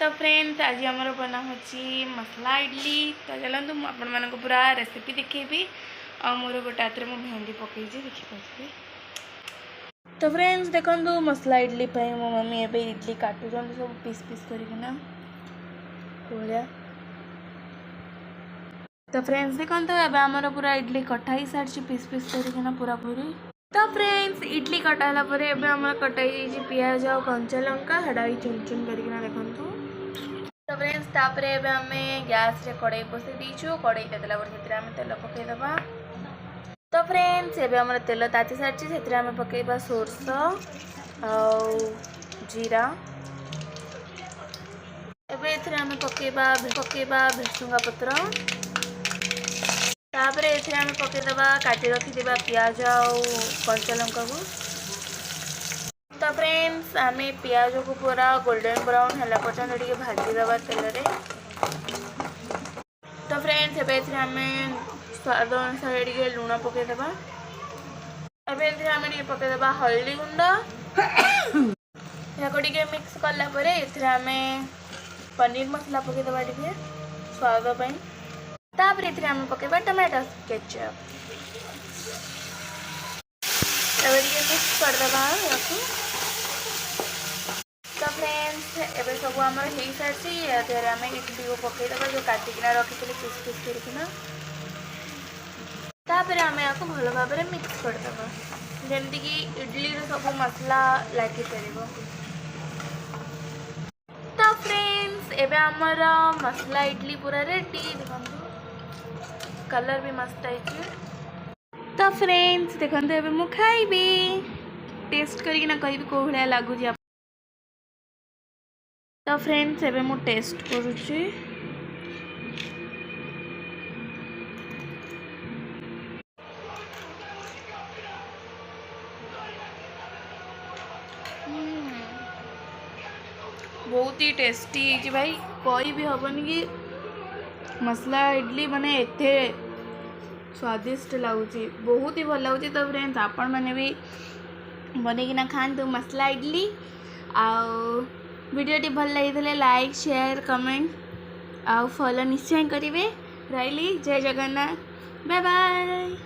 तो फ्रेंड्स आज आमर बना हो मसला इडली। तो चलते आपण मान पूरा रेसिपी देखेबी आ मोर गोटे हाथ में मेहंदी पकई देखिए। तो फ्रेंड्स देखो मसला इडली मो मम्मी ए इडली काटुन सब पीस पीस करना भाया। तो फ्रेंड्स देखो अब आमर पूरा इडली कटा ही सारी पीस पीस करना पूरा पूरी। तो फ्रेंड्स इडली कटाला कटाई पियाज और कंचा लंका हेडा चुन चुन करना देखो। तो फ्रेंड्स तापर आम गैस रे कड़ाई बसई दीचु। कड़ाई तातला पर आम तेल पकईदबा। तो फ्रेंड्स एबे हमर तेल ताती सारी से आम पकईबा सोरस जीरा। एबे एथरे आम पकईबा भेसुंगा पत्र। तापर एथरे आम पकईदबा काटी रखिदिबा पियाज और कंचा लंका को। तो फ्रेंड्स आम पियाज को पूरा गोल्डन ब्राउन है पर्यटन टे भाजीदबा तेल रे। तो फ्रेंड्स एबे आम स्वाद अनुसार टे लुण पकईदबा। एबे आम पकईदबा हल्दी गुंड या मिक्स कलापर आम पनीर मसला पकईदबा टे स्वाद पाई। तापर एथरे आम पकईबा टमाटो केचप। एबे मिक्स करदबा याकू। तो फ्रेंड्स एबे सब आम हो सारी आम इडली को पकईदबा जो काटिकिना रखी पीस पीस करकिना। तापर आम या भल भाव में मिक्स करदबा जमती कि इडली सब मसला लगी पार। तो फ्रेंड्स एबे आमर मसला इडली पूरा रेडी देखो। कलर भी मस्त आई। तो फ्रेंड्स देखो एबे मु खाइबी टेस्ट करकिना कहबी को भलिया लागुची। तो फ्रेंड्स एबे मु टेस्ट करुची। बहुत ही टेस्टी है भाई कोई भी हबनी कि मसला इडली माने एते स्वादिष्ट लगुच बहुत ही भल लगुच। तो फ्रेंड्स आपण मैंने भी बनईकिना खातु मसला इडली। वीडियोटी भल लगी लाइक शेयर कमेंट आ फॉलो निश्चय करेंगे। रही जय जगन्नाथ बाय बाय।